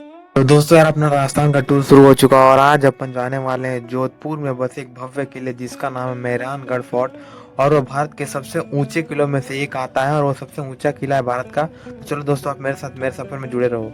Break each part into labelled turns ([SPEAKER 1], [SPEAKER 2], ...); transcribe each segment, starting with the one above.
[SPEAKER 1] तो दोस्तों यार अपना राजस्थान का टूर शुरू हो चुका है और आज अपन जाने वाले हैं जोधपुर में बस एक भव्य किले जिसका नाम है मेहरानगढ़ फोर्ट। और वो भारत के सबसे ऊंचे किलों में से एक आता है और वो सबसे ऊंचा किला है भारत का। तो चलो दोस्तों आप मेरे साथ मेरे सफर में जुड़े रहो।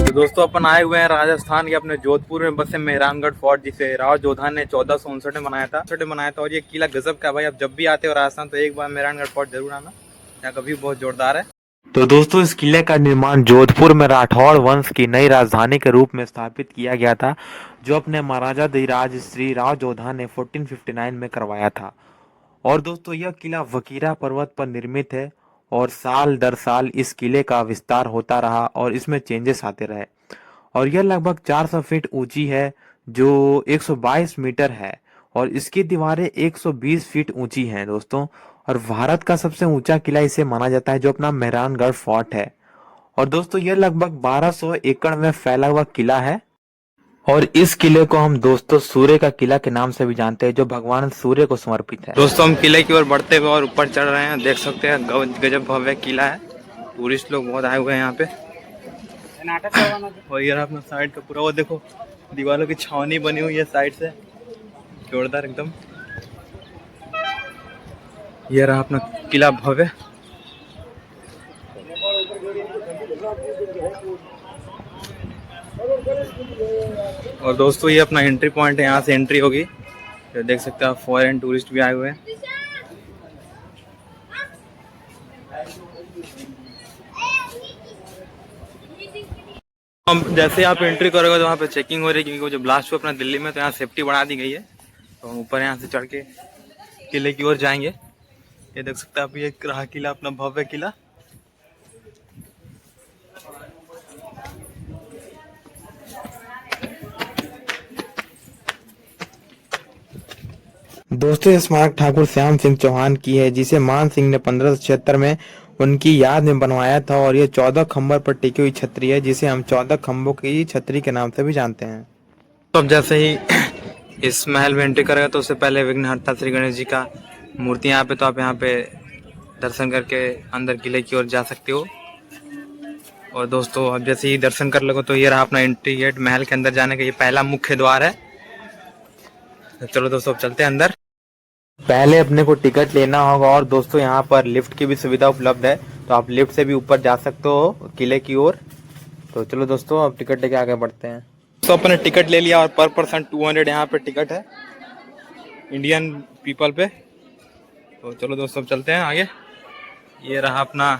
[SPEAKER 1] तो दोस्तों अपन आए हुए हैं राजस्थान के अपने जोधपुर में बसे मेहरानगढ़ फोर्ट, जिसे राव जोधा ने 1459 में बनाया था और ये किला गजब का भाई। अब जब भी आते हो राजस्थान तो एक बार मेहरानगढ़ फोर्ट जरूर आना, यहाँ कभी बहुत जोरदार है। तो दोस्तों इस किले का निर्माण जोधपुर में राठौड़ वंश की नई राजधानी के रूप में स्थापित किया गया था, जो अपने महाराजा धीराज श्री राव जोधा ने 1459 में करवाया था। और दोस्तों यह किला वकीरा पर्वत पर निर्मित है और साल दर साल इस किले का विस्तार होता रहा और इसमें चेंजेस आते रहे। और यह लगभग 400 फीट ऊंची है, जो 122 मीटर है, और इसकी दीवारें 120 फीट ऊंची हैं दोस्तों। और भारत का सबसे ऊंचा किला इसे माना जाता है, जो अपना मेहरानगढ़ फोर्ट है। और दोस्तों यह लगभग 1200 एकड़ में फैला हुआ किला है और इस किले को हम दोस्तों सूर्य का किला के नाम से भी जानते हैं, जो भगवान सूर्य को समर्पित है। दोस्तों हम किले की ओर बढ़ते हुए और ऊपर चढ़ रहे हैं, देख सकते हैं गजब भव्य किला है। टूरिस्ट लोग बहुत आए हुए हैं यहाँ पे। और ये अपना साइड का पूरा वो देखो, दीवारों की छावनी बनी हुई है साइड से, जोरदार एकदम। ये रहा अपना किला भव्य। और दोस्तों ये अपना एंट्री पॉइंट है, यहाँ से एंट्री होगी। तो देख सकते हैं आप, फॉरेन टूरिस्ट भी आए हुए हैं। हम जैसे आप एंट्री करोगे तो वहाँ पे चेकिंग हो रही है, क्योंकि वो जो ब्लास्ट हुआ अपना दिल्ली में, तो यहाँ सेफ्टी बढ़ा दी गई है। तो हम ऊपर यहाँ से चढ़ के किले की ओर जाएंगे। ये देख सकते हैं आप, ये रहा किला, अपना भव्य किला। दोस्तों ये स्मारक ठाकुर श्याम सिंह चौहान की है, जिसे मान सिंह ने 1576 में उनकी याद में बनवाया था। और ये 14 खंभर पर टिकी हुई छतरी है, जिसे हम 14 खंभों की छतरी के नाम से भी जानते हैं। तो अब जैसे ही इस महल में एंट्री करेगा तो उससे पहले विघ्नहर्ता श्री गणेश जी का मूर्ति यहाँ पे, तो आप यहाँ पे दर्शन करके अंदर किले की ओर जा सकते हो। और दोस्तों अब जैसे ही दर्शन कर लोगे तो ये रहा अपना एंट्री गेट, महल के अंदर जाने का ये पहला मुख्य द्वार है। तो चलो दोस्तों अब चलते हैं अंदर। पहले अपने को टिकट लेना होगा और दोस्तों यहाँ पर लिफ्ट की भी सुविधा उपलब्ध है, तो आप लिफ्ट से भी ऊपर जा सकते हो किले की ओर। तो चलो दोस्तों अब टिकट लेके आगे बढ़ते हैं। तो अपने टिकट ले लिया और पर पर्सन 200 यहाँ पे टिकट है इंडियन पीपल पे। तो चलो दोस्तों अब चलते हैं आगे। ये रहा अपना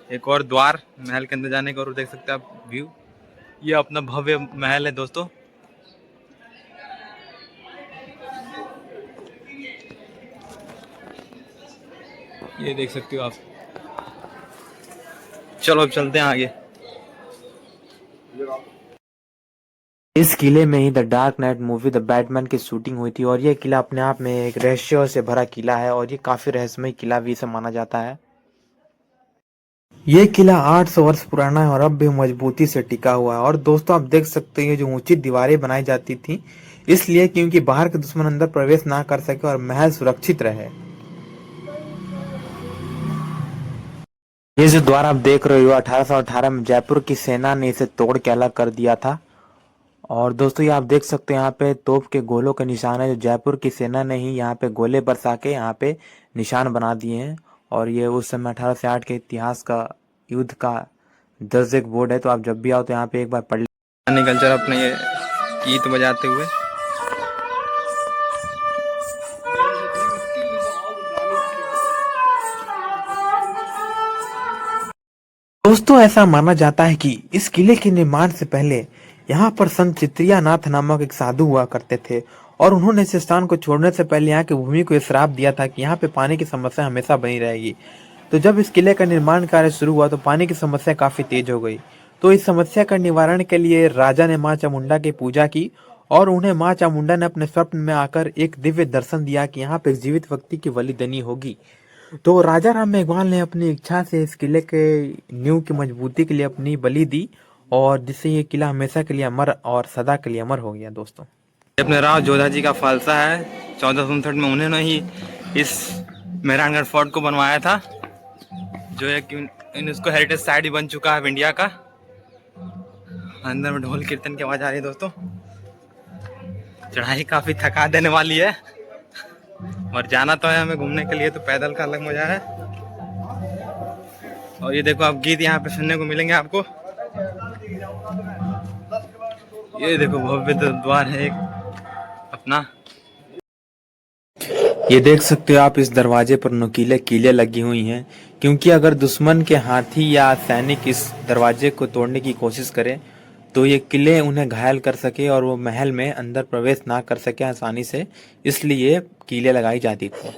[SPEAKER 1] एक और द्वार महल के अंदर जाने का, और देख सकते हैं आप व्यू। ये अपना भव्य महल है दोस्तों। ये देख सकते हो आप। चलो अब चलते हैं आगे। इस किले में ही the Dark Knight movie the Batman की शूटिंग हुई थी। और ये किला अपने आप में एक रहस्यों से भरा किला है और ये काफी रहस्यमय किला भी इसे माना जाता है। ये किला 800 वर्ष पुराना है और अब भी मजबूती से टिका हुआ है। और दोस्तों आप देख सकते हैं जो ऊंची दीवारें बनाई जाती थी इसलिए क्योंकि बाहर के दुश्मन अंदर प्रवेश ना कर सके और महल सुरक्षित रहे। ये जो द्वार आप देख रहे हो 1818 में जयपुर की सेना ने इसे तोड़ के अलग कर दिया था। और दोस्तों ये आप देख सकते हैं यहाँ पे तोप के गोलों के निशान है, जो जयपुर की सेना ने ही यहाँ पे गोले बरसा के यहाँ पे निशान बना दिए हैं। और ये उस समय 1808 के इतिहास का युद्ध का दर्ज एक बोर्ड है, तो आप जब भी आओ तो यहाँ पे एक बार पढ़ लीजिए। कल्चर अपने ये गीत बजाते हुए। दोस्तों ऐसा माना जाता है कि इस किले के निर्माण से पहले यहाँ पर संत चित्रियानाथ नामक एक साधु हुआ करते थे और उन्होंने इस स्थान को छोड़ने से पहले यहाँ की भूमि को श्राप दिया था कि यहाँ पे पानी की समस्या हमेशा बनी रहेगी। तो जब इस किले का निर्माण कार्य शुरू हुआ तो पानी की समस्या काफी तेज हो गई। तो इस समस्या का निवारण के लिए राजा ने माँ चामुंडा की पूजा की और उन्हें माँ चामुंडा ने अपने स्वप्न में आकर एक दिव्य दर्शन दिया कि यहाँ पे एक जीवित व्यक्ति की बलि देनी होगी। तो राजा राम मेघवाल ने अपनी इच्छा से इस किले के नींव की मजबूती के लिए अपनी बलि दी
[SPEAKER 2] और जिससे ये किला हमेशा के लिए अमर और सदा के लिए अमर हो गया दोस्तों।
[SPEAKER 1] अपने राव जोधा जी का फालसा है, 1459 में उन्होंने ही इस मेहरानगढ़ फोर्ट को बनवाया था, जो एक यूनेस्को हेरिटेज साइट ही बन चुका है इंडिया का। अंदर में ढोल कीर्तन की आवाज आ रही है दोस्तों। चढ़ाई काफी थका देने वाली है, और जाना तो है हमें घूमने के लिए, तो पैदल का अलग मजा है। और ये देखो आप गीत यहाँ पे सुनने को मिलेंगे आपको। ये देखो भव्य द्वार है एक अपना।
[SPEAKER 2] ये देख सकते हो आप, इस दरवाजे पर नुकीले कीलें लगी हुई हैं, क्योंकि अगर दुश्मन के हाथी या सैनिक इस दरवाजे को तोड़ने की कोशिश करें तो ये किले उन्हें घायल कर सके और वो महल में अंदर प्रवेश ना कर सके आसानी से, इसलिए कीलें लगाई जाती थी।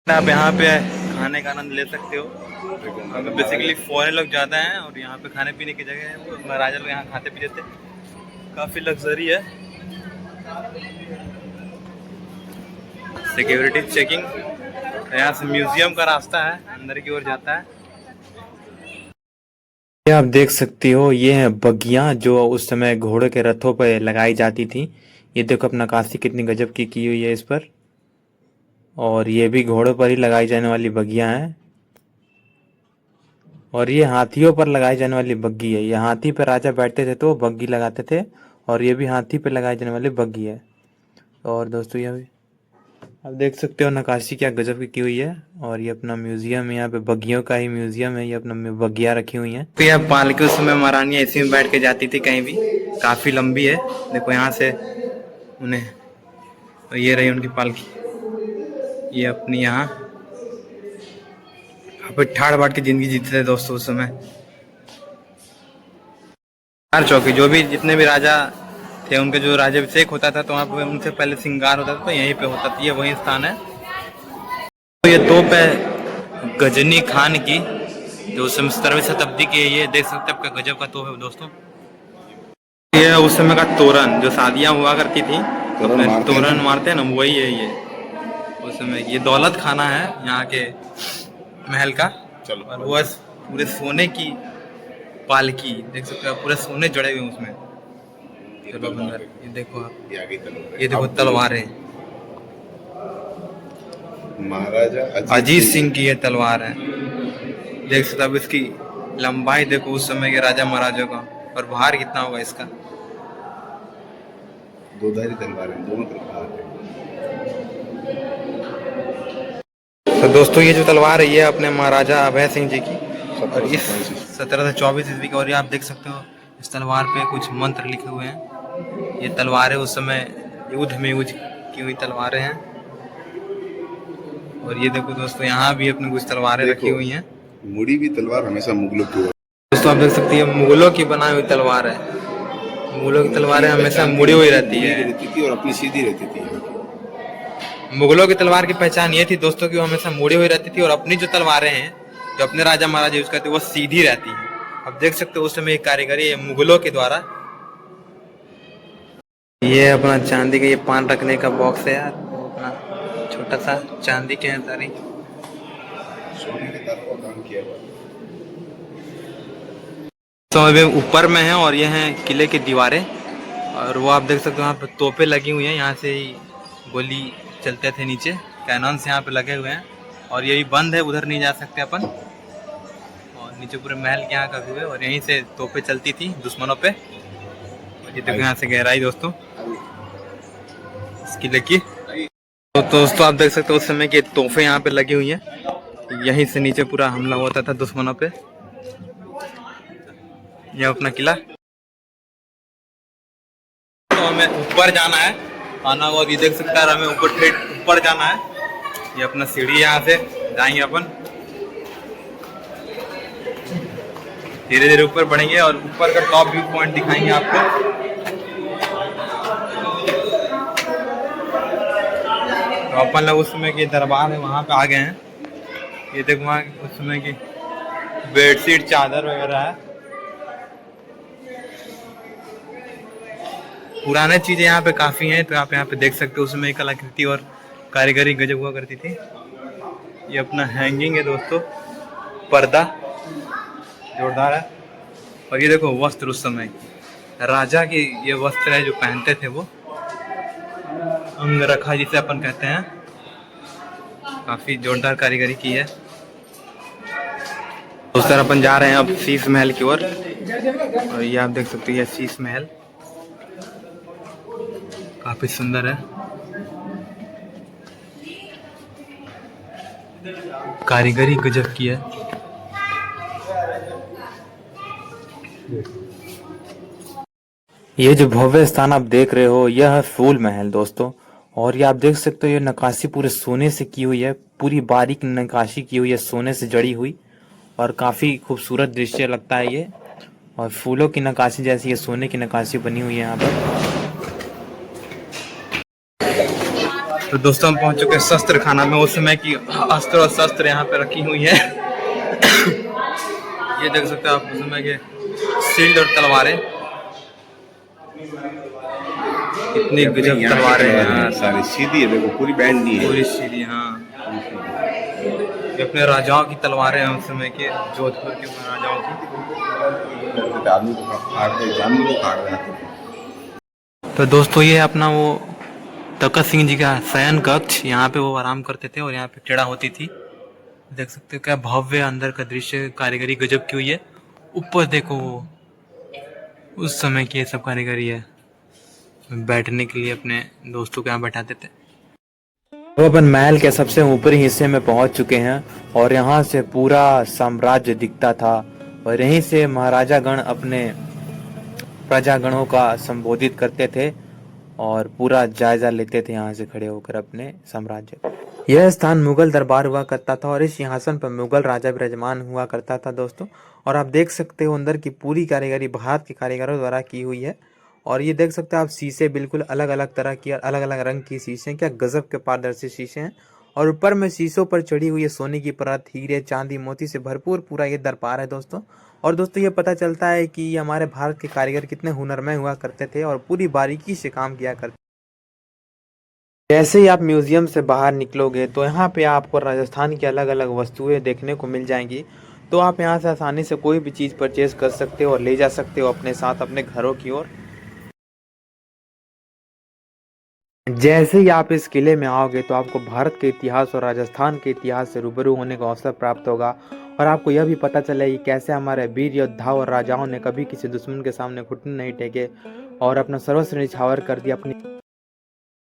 [SPEAKER 1] आप यहाँ पे खाने का आनंद ले सकते हो। यहाँ पे बेसिकली फॉरेन लोग ज़्यादा हैं, और यहाँ पे खाने पीने की जगह है, वो महाराजा लोग यहाँ खाते पीते थे। काफ़ी लग्जरी है। सिक्योरिटी चेकिंग, यहाँ से म्यूजियम का रास्ता है, अंदर की ओर जाता है।
[SPEAKER 2] ये आप देख सकते हो, ये है बग्गियां जो उस समय घोड़े के रथों पर लगाई जाती थी। ये देखो अपना नक्काशी कितनी गजब की हुई है इस पर, और ये भी घोड़ों पर ही लगाई जाने वाली बग्गियां हैं। और ये हाथियों पर लगाई जाने वाली बग्गी है। ये हाथी पर राजा बैठते थे तो बग्गी लगाते थे, और ये भी हाथी पर लगाई जाने वाली बग्गी है। और दोस्तों ये भी आप देख सकते हो नक्काशी क्या गजब की हुई है। और ये अपना म्यूजियम है, यहाँ पे बग्गियों का ही म्यूजियम है। ये अपना बग्गियां रखी हुई हैं।
[SPEAKER 1] तो यह पालकी उस समय महारानी ऐसी में बैठ के जाती थी कहीं भी, काफ़ी लंबी है। देखो यहाँ से उन्हें, तो ये रही उनकी पालकी। ये अपनी यहाँ पे ठाड़ बाट की जिंदगी जीते थे दोस्तों उस समय। चार चौकी, जो भी जितने भी राजा थे उनके जो राज्याभिषेक होता था तो वहाँ पे उनसे पहले श्रृंगार होता था, तो यहीं पे होता था। ये वही स्थान है। तो ये तोप है गजनी खान की, जो उस समय 17वीं शताब्दी की है। ये देख सकते हैं आपका गजब का तोप है दोस्तों। ये उस समय का तोरण, जो शादियां हुआ करती थी तोरण मारते हैं ना, वही है ये उस समय। ये दौलत खाना है यहाँ के महल का, और वो पूरे सोने की पालकी देख सकते हो, पूरे सोने जड़े हुए उसमें। ये देखो आप, ये देखो तलवारें,
[SPEAKER 3] महाराजा
[SPEAKER 1] अजीत सिंह की ये तलवार है। देख सकते हो इसकी लंबाई देखो उस समय के राजा महाराजों का, और भार कितना होगा इसका।
[SPEAKER 3] दोधारी तलवार है, दोनों तरफ भार है।
[SPEAKER 1] तो दोस्तों ये जो तलवार है ये अपने महाराजा अभय सिंह जी की, और इस 1724 ईस्वी की। और ये आप देख सकते हो इस तलवार पे कुछ मंत्र लिखे हुए हैं। ये तलवारें उस समय युद्ध में यूज की हुई तलवारें हैं। और ये देखो दोस्तों यहाँ भी अपनी कुछ तलवारें रखी हुई हैं।
[SPEAKER 3] मुड़ी भी तलवार हमेशा मुगलों की।
[SPEAKER 1] दोस्तों आप देख सकते हैं मुगलों की बनाई हुई तलवार है। मुगलों की तलवारें हमेशा मुड़ी हुई रहती है
[SPEAKER 3] और अपनी सीधी रहती थी।
[SPEAKER 1] मुगलों की तलवार की पहचान ये थी दोस्तों कि वो हमेशा मुड़ी हुई रहती थी, और अपनी जो तलवारें हैं जो अपने राजा महाराजा यूज करते वो सीधी रहती है। अब देख सकते हो उस समय कारीगरी है मुगलों के द्वारा। ये अपना चांदी का ये पान रखने का बॉक्स है यार, अपना छोटा सा चांदी के है सारी।
[SPEAKER 3] सोने के तारों का काम किया हुआ।
[SPEAKER 1] तो अभी ऊपर में है, और ये हैं किले की दीवारें, और वो आप देख सकते हो यहाँ पे तोपें लगी हुई हैं। यहाँ से ही गोली चलते थे नीचे, कैनन्स यहाँ पे लगे हुए हैं। और यही बंद है, उधर नहीं जा सकते अपन। और नीचे पूरे महल के यहाँ का व्यू है, और यहीं से तोपें चलती थी दुश्मनों पे। और ये देखो यहाँ से गहराई दोस्तों इस किले की। तो दोस्तों आप देख सकते हो उस समय की तोपें यहाँ पे लगी हुई हैं। यहीं से नीचे पूरा हमला होता था दुश्मनों पे। यह अपना किला। तो हमें ऊपर जाना है, आना हुआ ये देख सकता है, हमें ऊपर जाना है। ये अपना सीढ़ी यहाँ से जाएंगे अपन, धीरे धीरे ऊपर बढ़ेंगे और ऊपर का टॉप व्यू पॉइंट दिखाएंगे आपको। तो अपन लोग उस समय के दरबार है वहाँ पे आ गए हैं। ये देखो वहाँ उस समय की बेडशीट चादर वगैरह है, पुराने चीजें यहाँ पे काफी हैं। तो आप यहाँ पे देख सकते हो उस समय कलाकृति और कारीगरी गजब हुआ करती थी। ये अपना हैंगिंग है दोस्तों, पर्दा। जोरदार है। और ये देखो वस्त्र उस समय राजा के ये वस्त्र है जो पहनते थे वो, अंगरखा जिसे अपन कहते हैं। काफी जोरदार कारीगरी की है। तो सर अपन जा रहे हैं अब शीश महल की ओर, और ये आप देख सकते हैं शीश महल काफी सुंदर है, कारीगरी गजब की है।
[SPEAKER 2] ये जो भव्य स्थान आप देख रहे हो यह है फूल महल दोस्तों। और ये आप देख सकते हो ये नक्काशी पूरे सोने से की हुई है, पूरी बारीक नक्काशी की हुई है सोने से जड़ी हुई, और काफी खूबसूरत दृश्य लगता है ये। और फूलों की नक्काशी जैसी ये सोने की नक्काशी बनी हुई है यहाँ पर।
[SPEAKER 1] तो दोस्तों हम पहुंच चुके हैं शस्त्र खाना में। उस समय की अस्त्र और शस्त्र यहाँ पे रखी हुई है। ये देख सकते हो आप उस समय के शील्ड और तलवारें, इतनी गजब तलवारें हैं।
[SPEAKER 3] सारी सीधी है, देखो पूरी बैंड नहीं है।
[SPEAKER 1] पूरी सीधी, हाँ। ये अपने राजाओं की तलवारें हैं उस समय के, जोधपुर के राजाओं की।
[SPEAKER 3] आदमी को काट रहे, जानवर को काट रहे थे।
[SPEAKER 1] तो दोस्तों ये अपना वो तखत सिंह जी का शयन कक्ष, यहाँ पे वो आराम करते थे और यहाँ पे क्रीड़ा होती थी। देख सकते हो क्या भव्य अंदर का दृश्य, कारीगरी गजब की हुई है। ऊपर देखो वो उस समय की ये सब कारीगरी है। बैठने के लिए अपने दोस्तों के यहाँ बैठाते थे।
[SPEAKER 2] तो अपन महल के सबसे ऊपरी हिस्से में पहुंच चुके हैं, और यहाँ से पूरा साम्राज्य दिखता था, और यहीं से महाराजा गण अपने प्रजागणों का संबोधित करते थे और पूरा जायजा लेते थे यहाँ से खड़े होकर अपने साम्राज्य का। यह स्थान मुगल दरबार हुआ करता था, और इस सिंहासन पर मुगल राजा विराजमान हुआ करता था दोस्तों। और आप देख सकते हो अंदर की पूरी कारीगरी भारत के कारीगरों द्वारा की हुई है। और ये देख सकते हो आप शीशे बिल्कुल अलग अलग तरह की और अलग अलग रंग की शीशे, क्या गजब के पारदर्शी शीशे हैं। और ऊपर में शीशों पर चढ़ी हुई है सोने की परत, हीरे चांदी मोती से भरपूर पूरा ये दरबार है दोस्तों। और दोस्तों ये पता चलता है कि ये हमारे भारत के कारीगर कितने हुनरमय हुआ करते थे और पूरी बारीकी से काम किया करते। जैसे ही आप म्यूजियम से बाहर निकलोगे तो यहाँ पे आपको राजस्थान की अलग अलग वस्तुएं देखने को मिल जाएंगी। तो आप यहाँ से आसानी से कोई भी चीज़ परचेज कर सकते हो और ले जा सकते हो अपने साथ अपने घरों की ओर। जैसे ही आप इस किले में आओगे तो आपको भारत के इतिहास और राजस्थान के इतिहास से रूबरू होने का अवसर प्राप्त होगा, और आपको यह भी पता चलेगा कि कैसे हमारे वीर योद्धाओं और राजाओं ने कभी किसी दुश्मन के सामने घुटने नहीं टेके और अपना सर्वस्व न्यौछावर कर दिया, अपनी